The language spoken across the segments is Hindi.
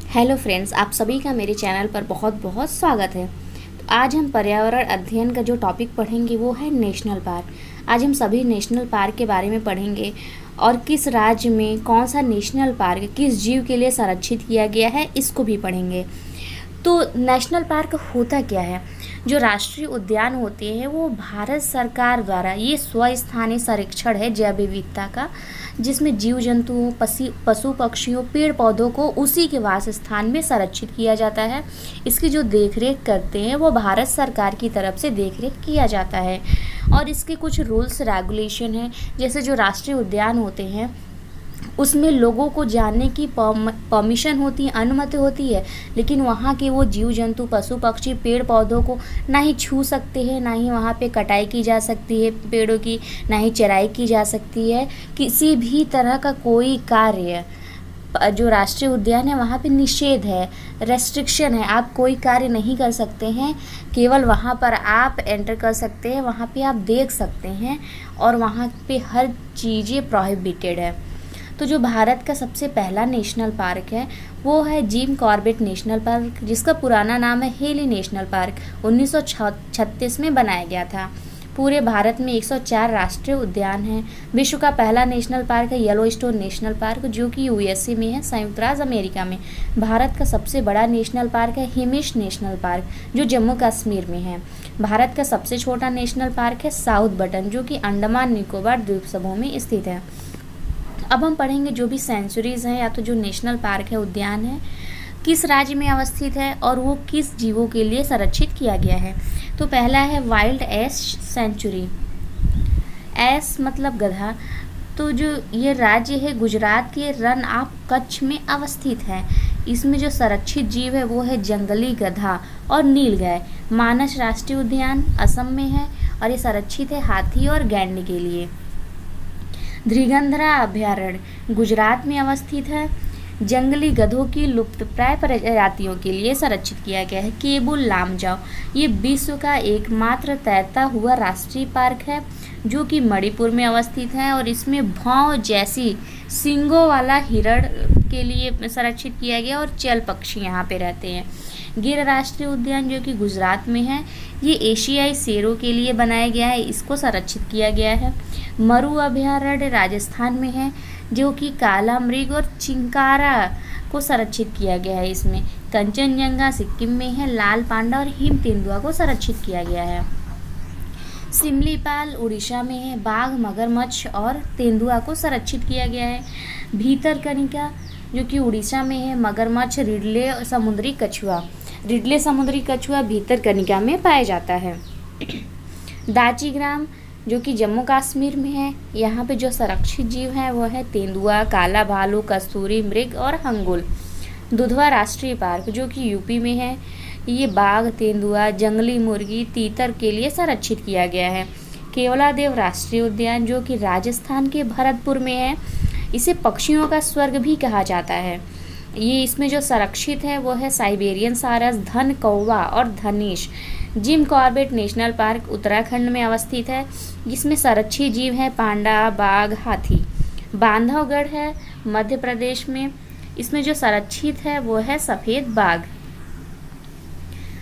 हेलो फ्रेंड्स, आप सभी का मेरे चैनल पर बहुत बहुत स्वागत है। तो आज हम पर्यावरण अध्ययन का जो टॉपिक पढ़ेंगे वो है नेशनल पार्क। आज हम सभी नेशनल पार्क के बारे में पढ़ेंगे और किस राज्य में कौन सा नेशनल पार्क किस जीव के लिए संरक्षित किया गया है इसको भी पढ़ेंगे। तो नेशनल पार्क होता क्या है? जो राष्ट्रीय उद्यान होते हैं वो भारत सरकार द्वारा ये स्वस्थानीय संरक्षण है जैव विविधता का, जिसमें जीव जंतुओं पशु पक्षियों पेड़ पौधों को उसी के वास स्थान में संरक्षित किया जाता है। इसकी जो देखरेख करते हैं वो भारत सरकार की तरफ से देखरेख किया जाता है और इसके कुछ रूल्स रेगुलेशन हैं। जैसे जो राष्ट्रीय उद्यान होते हैं उसमें लोगों को जाने की परमिशन होती है, अनुमति होती है, लेकिन वहाँ के वो जीव जंतु पशु पक्षी पेड़ पौधों को ना ही छू सकते हैं, ना ही वहाँ पे कटाई की जा सकती है पेड़ों की, ना ही चराई की जा सकती है। किसी भी तरह का कोई कार्य जो राष्ट्रीय उद्यान है वहाँ पे निषेध है, रेस्ट्रिक्शन है। आप कोई कार्य नहीं कर सकते हैं, केवल वहाँ पर आप एंटर कर सकते हैं, वहाँ पे आप देख सकते हैं और वहाँ पे हर चीज़ें प्रोहिबिटेड है। तो जो भारत का सबसे पहला नेशनल पार्क है वो है जिम कॉर्बेट नेशनल पार्क, जिसका पुराना नाम है हेली नेशनल पार्क। 1936 में बनाया गया था। पूरे भारत में 104 राष्ट्रीय उद्यान हैं। विश्व का पहला नेशनल पार्क है येलोस्टोन नेशनल पार्क, जो कि यूएसए में है, संयुक्त राज्य अमेरिका में। भारत का सबसे बड़ा नेशनल पार्क है हिमिश नेशनल पार्क, जो जम्मू कश्मीर में है। भारत का सबसे छोटा नेशनल पार्क है साउथ बटन, जो कि अंडमान निकोबार द्वीप समूह में स्थित है। अब हम पढ़ेंगे जो भी सेंचुरीज़ हैं या तो जो नेशनल पार्क है, उद्यान है, किस राज्य में अवस्थित है और वो किस जीवों के लिए संरक्षित किया गया है। तो पहला है वाइल्ड एस सेंचुरी। एस मतलब गधा। तो जो ये राज्य है गुजरात के रन ऑफ कच्छ में अवस्थित है। इसमें जो संरक्षित जीव है वो है जंगली गधा और नीलगाय। मानस राष्ट्रीय उद्यान असम में है और ये संरक्षित है हाथी और गैंडे के लिए। धृंगध्रा अभयारण्य गुजरात में अवस्थित है। जंगली गधों की लुप्तप्राय प्रजातियों के लिए संरक्षित किया गया है। केबुल लामजाओ ये विश्व का एकमात्र तैरता हुआ राष्ट्रीय पार्क है, जो कि मणिपुर में अवस्थित है और इसमें भौं जैसी सींगों वाला हिरण के लिए संरक्षित किया गया और चल पक्षी यहाँ पे रहते हैं। गिर राष्ट्रीय उद्यान जो कि गुजरात में है, ये एशियाई शेरों के लिए बनाया गया है, इसको संरक्षित किया गया है। मरु अभयारण्य राजस्थान में है, जो कि काला मृग और चिंकारा को संरक्षित किया गया है। इसमें कंचनजंगा सिक्किम में है, लाल पांडा और हिम तेंदुआ को संरक्षित किया गया है। सिमलीपाल उड़ीसा में है, बाघ मगरमच्छ और तेंदुआ को संरक्षित किया गया है। भीतरकनिका जो कि उड़ीसा में है, मगरमच्छ रिडले समुद्री कछुआ भीतरकनिका में पाया जाता है। दाचीग्राम जो कि जम्मू कश्मीर में है, यहाँ पे जो संरक्षित जीव हैं वो है तेंदुआ, काला भालू, कस्तूरी मृग और हंगुल। दुधवा राष्ट्रीय पार्क जो कि यूपी में है, ये बाघ, तेंदुआ, जंगली मुर्गी, तीतर के लिए संरक्षित किया गया है। केवलादेव राष्ट्रीय उद्यान जो कि राजस्थान के भरतपुर में है, इसे पक्षियों का स्वर्ग भी कहा जाता है। ये इसमें जो संरक्षित है वो है साइबेरियन सारस, धन कौवा और धनेश। Jim Corbett national park Uttarakhand में अवस्थित है, जिसमें संरक्षित जीव है पांडा, बाघ, हाथी। बांधवगढ़ है मध्य प्रदेश में, इसमें जो संरक्षित है वो है सफ़ेद बाघ।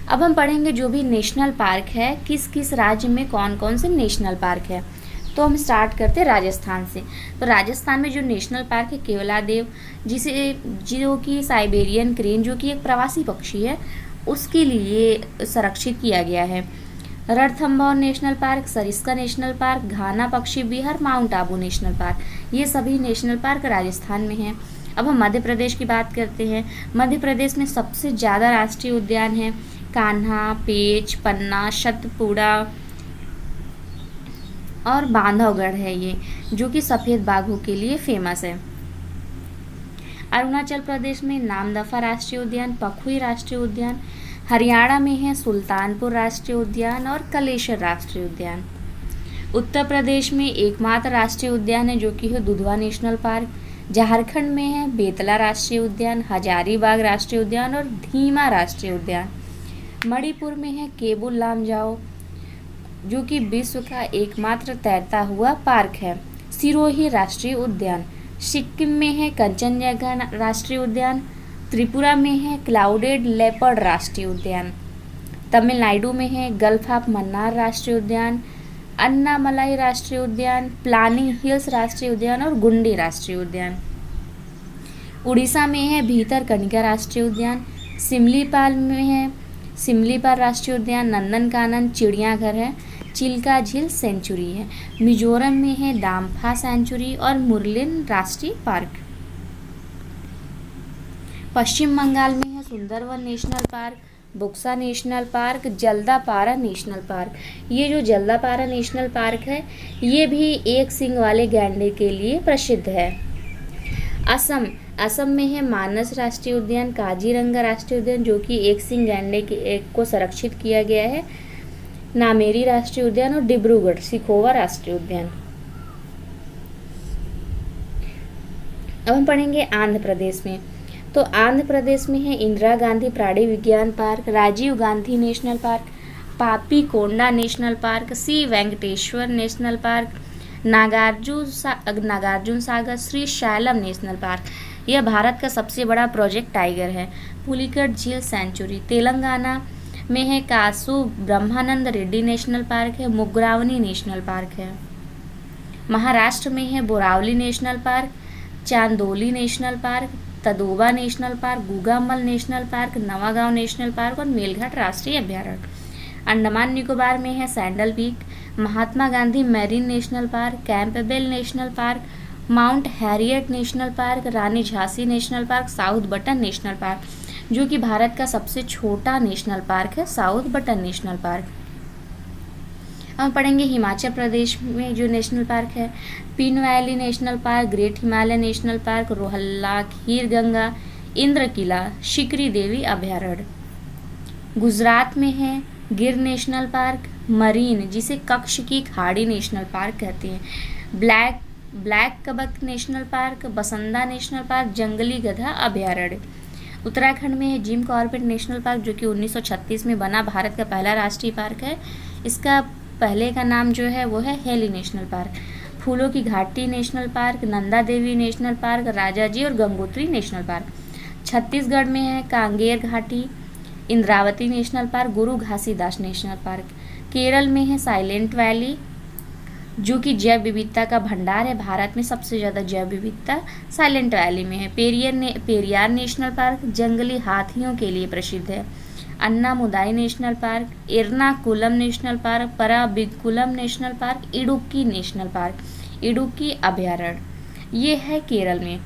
अब हम पढ़ेंगे जो भी नेशनल पार्क है किस किस राज्य में कौन कौन से नेशनल पार्क है। तो हम स्टार्ट करते हैं राजस्थान से। तो राजस्थान में जो नेशनल पार्क है केवलादेव, जो कि साइबेरियन क्रेन जो कि एक प्रवासी पक्षी है, उसके लिए संरक्षित किया गया है। Ranthambore national park, Sariska national park, Ghana पक्षी विहार, माउंट आबू नेशनल पार्क, ये सभी नेशनल पार्क राजस्थान में हैं। अब हम मध्य प्रदेश की बात करते हैं। मध्य प्रदेश में सबसे ज़्यादा राष्ट्रीय उद्यान है कान्हा, पेंच, पन्ना, सतपुड़ा और बांधवगढ़ है ये, जो कि सफ़ेद बाघों के लिए फेमस है। अरुणाचल प्रदेश में नामदफा राष्ट्रीय उद्यान, पखुई राष्ट्रीय उद्यान। हरियाणा में है सुल्तानपुर राष्ट्रीय उद्यान और कलेश्वर राष्ट्रीय उद्यान। उत्तर प्रदेश में एकमात्र राष्ट्रीय उद्यान है जो कि है दुधवा नेशनल पार्क। झारखंड में है बेतला राष्ट्रीय उद्यान, हजारीबाग राष्ट्रीय उद्यान और धीमा राष्ट्रीय उद्यान। मणिपुर में है केबुल लामजाओ, जो कि विश्व का एकमात्र तैरता हुआ पार्क है। सिरोही राष्ट्रीय उद्यान। सिक्किम में है कंचनजंगा राष्ट्रीय उद्यान। त्रिपुरा में है क्लाउडेड लेपर्ड राष्ट्रीय उद्यान। तमिलनाडु में है गल्फ ऑफ मन्नार राष्ट्रीय उद्यान, अन्नामलाई राष्ट्रीय उद्यान, प्लानिंग हिल्स राष्ट्रीय उद्यान और गुंडी राष्ट्रीय उद्यान। उड़ीसा में है भीतरकनिका राष्ट्रीय उद्यान। सिमलीपाल में है सिमलीपाल राष्ट्रीय उद्यान, नंदनकानन चिड़ियाघर है, चिल्का झील सेंचुरी है। मिजोरम में है दाम्फा सेंचुरी और मुरलिन राष्ट्रीय पार्क। पश्चिम बंगाल में है Sundarban national park, Buxa national park, Jaldapara national park. ये जो जल्दापारा नेशनल पार्क है ये भी एक सींग वाले गैंडे के लिए प्रसिद्ध है। असम में है मानस राष्ट्रीय उद्यान, काजीरंगा राष्ट्रीय उद्यान जो कि एक सींग गैंडे को संरक्षित किया गया है, नामेरी राष्ट्रीय उद्यान और डिब्रूगढ़ सिखोवा राष्ट्रीय उद्यान। अब हम पढ़ेंगे आंध्र प्रदेश में। तो आंध्र प्रदेश में है इंदिरा गांधी प्राणी विज्ञान park, Rajiv Gandhi national park, Papikonda national park, सी Venkateswara national park, Nagarjuna Sagar, Srisailam national park. यह भारत का सबसे बड़ा प्रोजेक्ट टाइगर है। पुलिकट झील सेंचुरी। तेलंगाना में है कासु ब्रह्मानंद रेड्डी नेशनल पार्क है, मुग्रावनी नेशनल पार्क है। महाराष्ट्र में है Borivali national park, Chandoli national park, Tadoba national park, Gugamal national park, Navegaon national park और मेलघाट राष्ट्रीय अभ्यारण्य। अंडमान निकोबार में है Saddle Peak, Mahatma Gandhi marine national park, Campbell national park, Mount Harriet national park, Rani Jhansi national park, South Button national park जो कि भारत का सबसे छोटा नेशनल पार्क है, साउथ बटन नेशनल पार्क। हम पढ़ेंगे हिमाचल प्रदेश में जो नेशनल पार्क है, Pin Valley national park, Great Himalaya national park, Rohalla, Khir Ganga, Inderkilla, Shikari Devi अभ्यारण्य। गुजरात में है गिर नेशनल पार्क, मरीन जिसे कक्ष की खाड़ी नेशनल पार्क कहते हैं, ब्लैक कबक नेशनल पार्क, बसंदा नेशनल पार्क, जंगली गधा अभ्यारण्य। उत्तराखंड में है जिम कॉर्बेट नेशनल पार्क जो कि 1936 में बना भारत का पहला राष्ट्रीय पार्क है। इसका पहले का नाम जो है वो है हेली नेशनल पार्क। फूलों की घाटी national park, Nanda Devi national park, Rajaji और गंगोत्री नेशनल पार्क। छत्तीसगढ़ में है कांगेर घाटी, इंद्रावती नेशनल पार्क, गुरु घासीदास नेशनल पार्क। केरल में है साइलेंट वैली जो कि जैव विविधता का भंडार है। भारत में सबसे ज़्यादा जैव विविधता साइलेंट वैली में है। पेरियार नेशनल पार्क जंगली हाथियों के लिए प्रसिद्ध है। Anamudi national park, Ernakulam national park, Parambikulam national park, Idukki national park, Idukki अभ्यारण्य। ये है केरल में।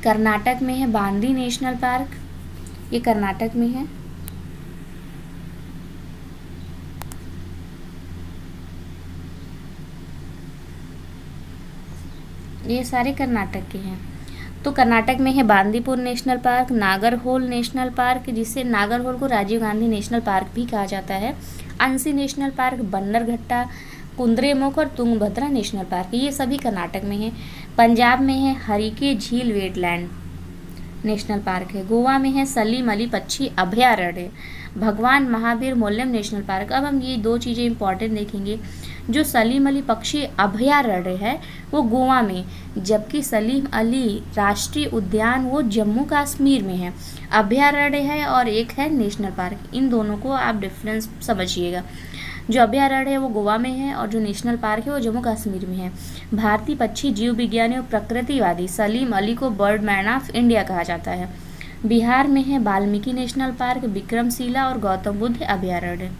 कर्नाटक में है बांदी नेशनल पार्क, ये कर्नाटक में है। ये सारे कर्नाटक के हैं। तो कर्नाटक में है Bandipur national park, Nagarhole national park जिसे नागरहोल को राजीव गांधी नेशनल पार्क भी कहा जाता है, अंसी नेशनल पार्क, बन्नरघट्टा, कुंद्रेमुख और तुंगभद्रा नेशनल पार्क, ये सभी कर्नाटक में है। पंजाब में है हरिके झील वेटलैंड नेशनल पार्क है। गोवा में है सलीम अली पक्षी अभ्यारण्य, भगवान महावीर मोल्यम नेशनल पार्क। अब हम ये दो चीज़ें इंपॉर्टेंट देखेंगे। जो सलीम अली पक्षी अभ्यारण्य है वो गोवा में, जबकि सलीम अली राष्ट्रीय उद्यान वो जम्मू कश्मीर में है। अभ्यारण्य है और एक है नेशनल पार्क, इन दोनों को आप डिफरेंस समझिएगा। जो अभ्यारण्य है वो गोवा में है और जो नेशनल पार्क है वो जम्मू कश्मीर में है। भारतीय पक्षी जीव विज्ञानी और प्रकृतिवादी सलीम अली को बर्डमैन ऑफ इंडिया कहा जाता है। बिहार में है वाल्मीकि नेशनल पार्क, विक्रमशिला और गौतम बुद्ध अभ्यारण्य।